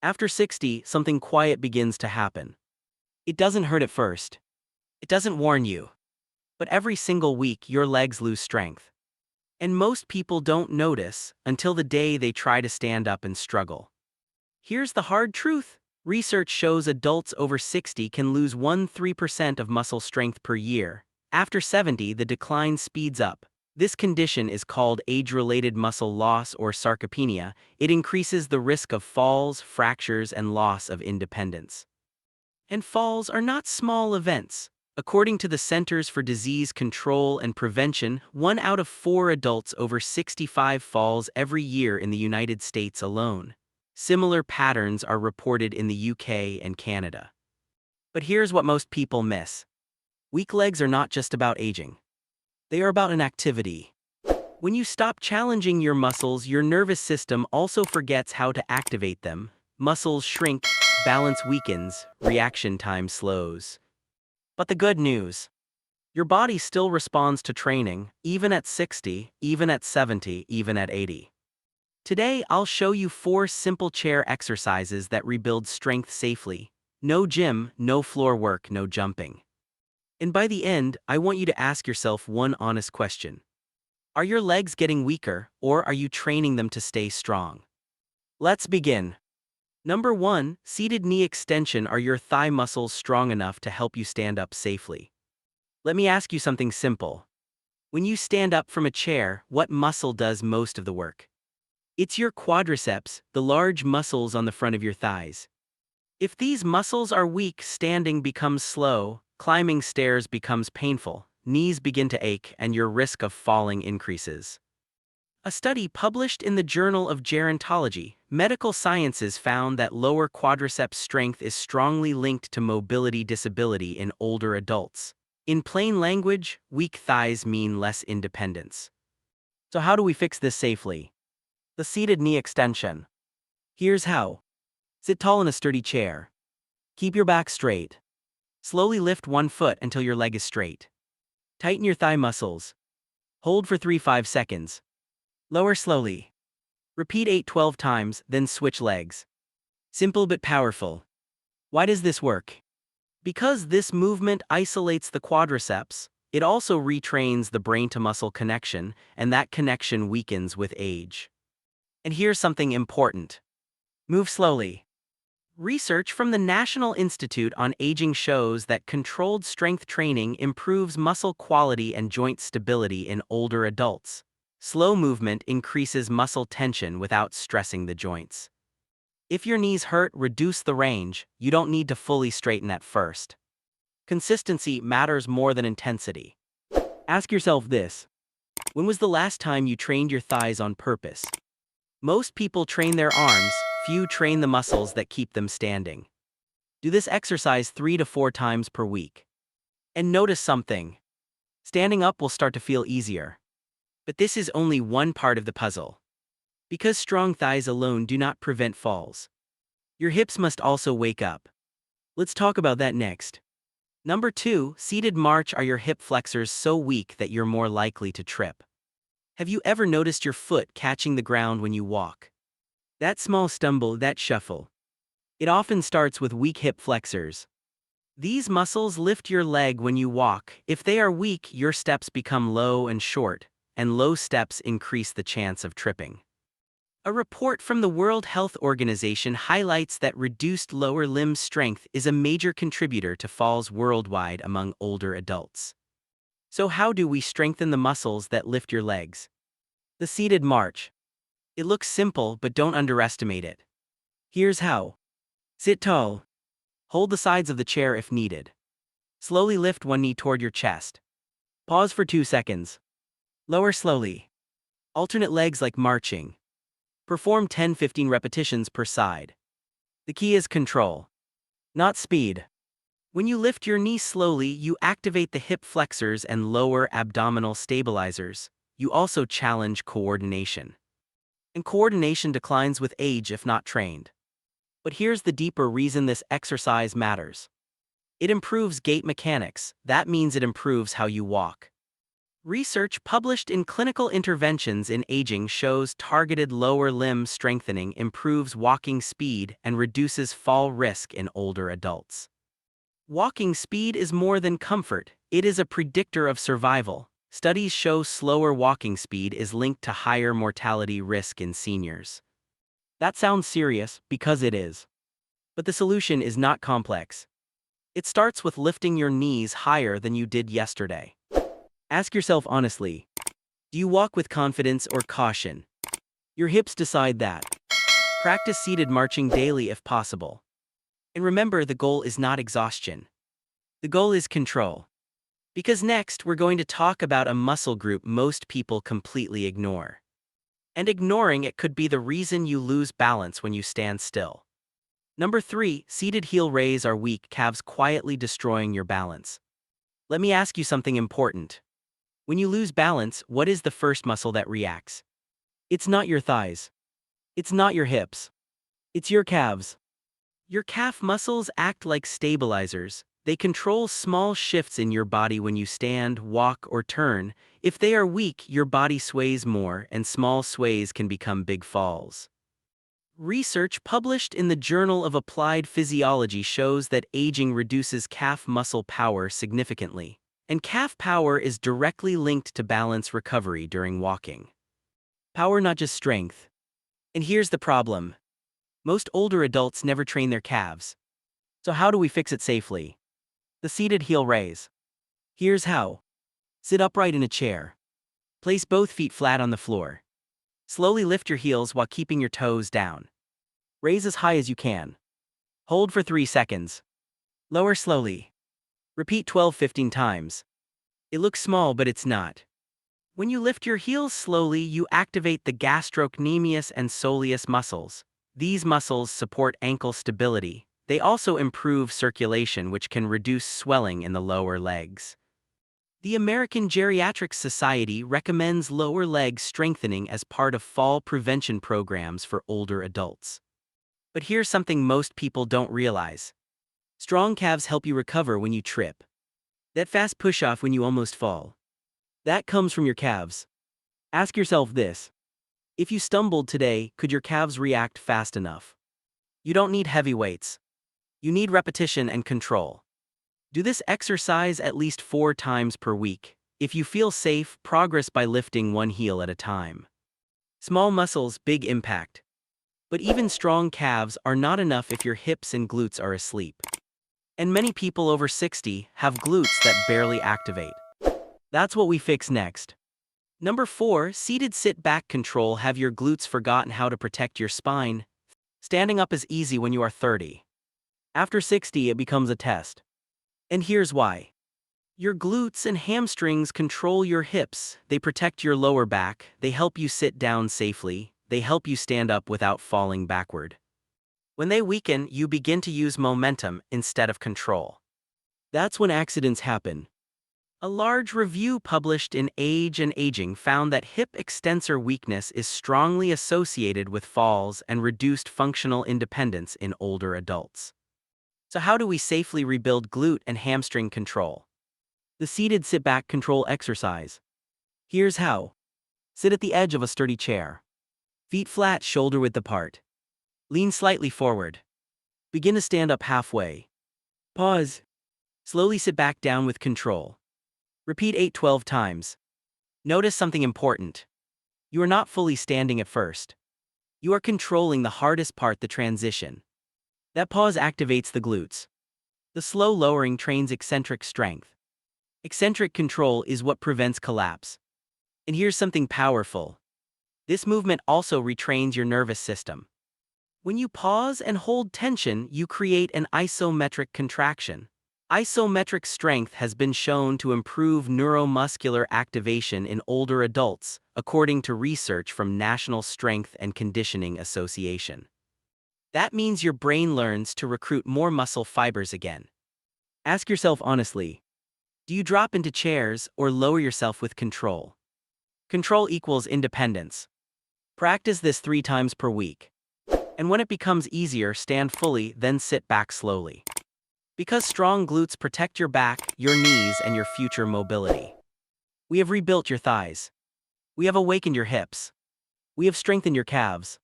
After 60, something quiet begins to happen. It doesn't hurt at first. It doesn't warn you. But every single week, your legs lose strength. And most people don't notice until the day they try to stand up and struggle. Here's the hard truth. Research shows adults over 60 can lose 1–3% of muscle strength per year. After 70, the decline speeds up. This condition is called age-related muscle loss or sarcopenia. It increases the risk of falls, fractures, and loss of independence. And falls are not small events. According to the Centers for Disease Control and Prevention, 1 out of 4 adults over 65 falls every year in the United States alone. Similar patterns are reported in the UK and Canada. But here's what most people miss. Weak legs are not just about aging. They are about an activity. When you stop challenging your muscles, your nervous system also forgets how to activate them. Muscles shrink, balance weakens, reaction time slows. But the good news: your body still responds to training, even at 60, even at 70, even at 80. Today, I'll show you 4 simple chair exercises that rebuild strength safely. No gym, no floor work, no jumping. And by the end, I want you to ask yourself one honest question. Are your legs getting weaker, or are you training them to stay strong? Let's begin. Number 1, seated knee extension. Are your thigh muscles strong enough to help you stand up safely? Let me ask you something simple. When you stand up from a chair, what muscle does most of the work? It's your quadriceps, the large muscles on the front of your thighs. If these muscles are weak, standing becomes slow, climbing stairs becomes painful, knees begin to ache, and your risk of falling increases. A study published in the Journal of Gerontology, Medical Sciences found that lower quadriceps strength is strongly linked to mobility disability in older adults. In plain language, weak thighs mean less independence. So how do we fix this safely? The seated knee extension. Here's how. Sit tall in a sturdy chair. Keep your back straight. Slowly lift one foot until your leg is straight. Tighten your thigh muscles. Hold for 3–5 seconds. Lower slowly. Repeat 8–12 times, then switch legs. Simple but powerful. Why does this work? Because this movement isolates the quadriceps, it also retrains the brain-to-muscle connection, and that connection weakens with age. And here's something important. Move slowly. Research from the National Institute on Aging shows that controlled strength training improves muscle quality and joint stability in older adults. Slow movement increases muscle tension without stressing the joints. If your knees hurt, reduce the range. You don't need to fully straighten at first. Consistency matters more than intensity. Ask yourself this: when was the last time you trained your thighs on purpose? Most people train their arms, few train the muscles that keep them standing. Do this exercise 3 to 4 times per week. And notice something. Standing up will start to feel easier. But this is only one part of the puzzle. Because strong thighs alone do not prevent falls. Your hips must also wake up. Let's talk about that next. Number 2, seated march. Are your hip flexors so weak that you're more likely to trip? Have you ever noticed your foot catching the ground when you walk? That small stumble, that shuffle. It often starts with weak hip flexors. These muscles lift your leg when you walk. If they are weak, your steps become low and short, and low steps increase the chance of tripping. A report from the World Health Organization highlights that reduced lower limb strength is a major contributor to falls worldwide among older adults. So how do we strengthen the muscles that lift your legs? The seated march. It looks simple, but don't underestimate it. Here's how. Sit tall. Hold the sides of the chair if needed. Slowly lift one knee toward your chest. Pause for 2 seconds. Lower slowly. Alternate legs like marching. Perform 10–15 repetitions per side. The key is control, not speed. When you lift your knee slowly, you activate the hip flexors and lower abdominal stabilizers. You also challenge coordination. And coordination declines with age if not trained. But here's the deeper reason this exercise matters. It improves gait mechanics. That means it improves how you walk. Research published in Clinical Interventions in Aging shows targeted lower limb strengthening improves walking speed and reduces fall risk in older adults. Walking speed is more than comfort, it is a predictor of survival. Studies show slower walking speed is linked to higher mortality risk in seniors. That sounds serious, because it is. But the solution is not complex. It starts with lifting your knees higher than you did yesterday. Ask yourself honestly, do you walk with confidence or caution? Your hips decide that. Practice seated marching daily if possible. And remember, the goal is not exhaustion. The goal is control. Because next, we're going to talk about a muscle group most people completely ignore. And ignoring it could be the reason you lose balance when you stand still. Number 3, seated heel raise are weak calves quietly destroying your balance. Let me ask you something important. When you lose balance, what is the first muscle that reacts? It's not your thighs. It's not your hips. It's your calves. Your calf muscles act like stabilizers. They control small shifts in your body when you stand, walk, or turn. If they are weak, your body sways more, and small sways can become big falls. Research published in the Journal of Applied Physiology shows that aging reduces calf muscle power significantly, and calf power is directly linked to balance recovery during walking. Power, not just strength. And here's the problem. Most older adults never train their calves. So how do we fix it safely? The seated heel raise. Here's how. Sit upright in a chair. Place both feet flat on the floor. Slowly lift your heels while keeping your toes down. Raise as high as you can. Hold for 3 seconds. Lower slowly. Repeat 12-15 times. It looks small, but it's not. When you lift your heels slowly, you activate the gastrocnemius and soleus muscles. These muscles support ankle stability. They also improve circulation, which can reduce swelling in the lower legs. The American Geriatric Society recommends lower leg strengthening as part of fall prevention programs for older adults. But here's something most people don't realize. Strong calves help you recover when you trip. That fast push-off when you almost fall. That comes from your calves. Ask yourself this. If you stumbled today, could your calves react fast enough? You don't need heavy weights. You need repetition and control. Do this exercise at least 4 times per week. If you feel safe, progress by lifting one heel at a time. Small muscles, big impact. But even strong calves are not enough if your hips and glutes are asleep. And many people over 60 have glutes that barely activate. That's what we fix next. Number 4, seated sit-back control. Have your glutes forgotten how to protect your spine? Standing up is easy when you are 30. After 60, it becomes a test. And here's why. Your glutes and hamstrings control your hips. They protect your lower back. They help you sit down safely. They help you stand up without falling backward. When they weaken, you begin to use momentum instead of control. That's when accidents happen. A large review published in Age and Aging found that hip extensor weakness is strongly associated with falls and reduced functional independence in older adults. So how do we safely rebuild glute and hamstring control? The seated sit-back control exercise. Here's how. Sit at the edge of a sturdy chair. Feet flat, shoulder width apart. Lean slightly forward. Begin to stand up halfway. Pause. Slowly sit back down with control. Repeat 8-12 times. Notice something important. You are not fully standing at first. You are controlling the hardest part, the transition. That pause activates the glutes. The slow lowering trains eccentric strength. Eccentric control is what prevents collapse. And here's something powerful. This movement also retrains your nervous system. When you pause and hold tension, you create an isometric contraction. Isometric strength has been shown to improve neuromuscular activation in older adults, according to research from National Strength and Conditioning Association. That means your brain learns to recruit more muscle fibers again. Ask yourself honestly, do you drop into chairs or lower yourself with control? Control equals independence. Practice this 3 times per week. And when it becomes easier, stand fully, then sit back slowly. Because strong glutes protect your back, your knees, and your future mobility. We have rebuilt your thighs. We have awakened your hips. We have strengthened your calves.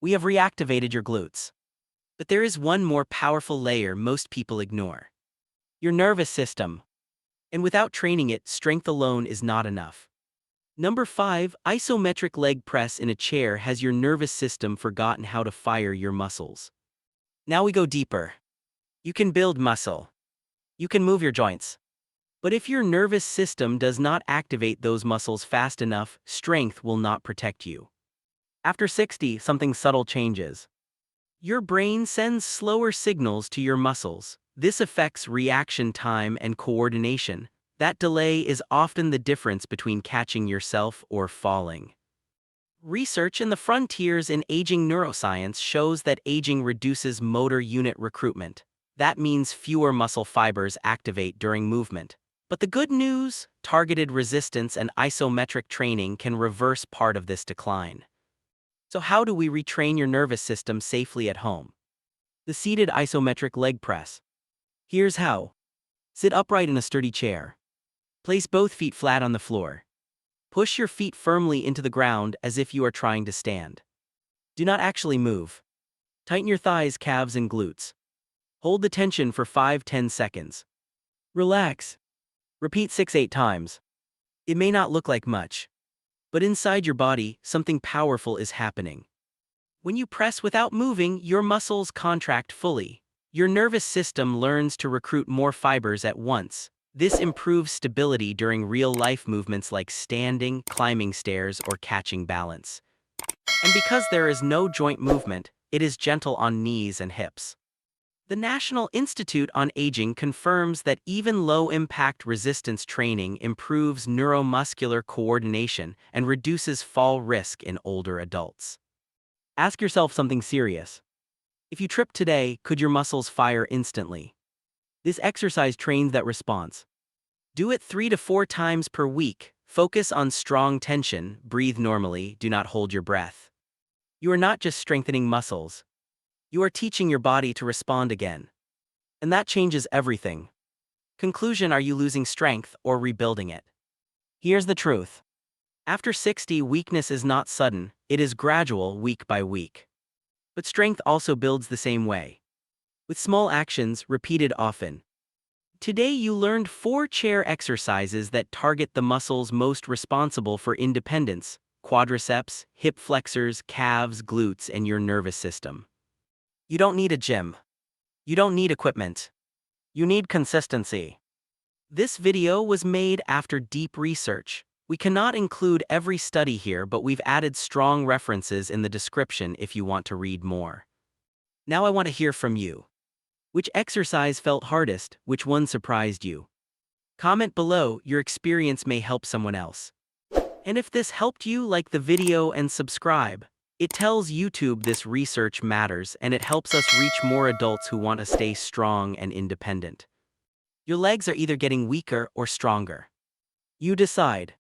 We have reactivated your glutes. But there is one more powerful layer most people ignore: your nervous system. And without training it, strength alone is not enough. Number 5, isometric leg press in a chair. Has your nervous system forgotten how to fire your muscles? Now we go deeper. You can build muscle. You can move your joints. But if your nervous system does not activate those muscles fast enough, strength will not protect you. After 60, something subtle changes. Your brain sends slower signals to your muscles. This affects reaction time and coordination. That delay is often the difference between catching yourself or falling. Research in the frontiers in aging neuroscience shows that aging reduces motor unit recruitment. That means fewer muscle fibers activate during movement. But the good news: targeted resistance and isometric training can reverse part of this decline. So how do we retrain your nervous system safely at home? The seated isometric leg press. Here's how. Sit upright in a sturdy chair. Place both feet flat on the floor. Push your feet firmly into the ground as if you are trying to stand. Do not actually move. Tighten your thighs, calves, and glutes. Hold the tension for 5-10 seconds. Relax. Repeat 6-8 times. It may not look like much, but inside your body, something powerful is happening. When you press without moving, your muscles contract fully. Your nervous system learns to recruit more fibers at once. This improves stability during real-life movements like standing, climbing stairs, or catching balance. And because there is no joint movement, it is gentle on knees and hips. The National Institute on Aging confirms that even low-impact resistance training improves neuromuscular coordination and reduces fall risk in older adults. Ask yourself something serious. If you trip today, could your muscles fire instantly? This exercise trains that response. Do it 3 to 4 times per week. Focus on strong tension, breathe normally, do not hold your breath. You are not just strengthening muscles. You are teaching your body to respond again. And that changes everything. Conclusion: are you losing strength or rebuilding it? Here's the truth. After 60, weakness is not sudden, it is gradual, week by week. But strength also builds the same way. With small actions, repeated often. Today you learned 4 chair exercises that target the muscles most responsible for independence: quadriceps, hip flexors, calves, glutes, and your nervous system. You don't need a gym. You don't need equipment. You need consistency. This video was made after deep research. We cannot include every study here, but we've added strong references in the description if you want to read more. Now I want to hear from you. Which exercise felt hardest? Which one surprised you? Comment below, your experience may help someone else. And if this helped you, like the video and subscribe. It tells YouTube this research matters, and it helps us reach more adults who want to stay strong and independent. Your legs are either getting weaker or stronger. You decide.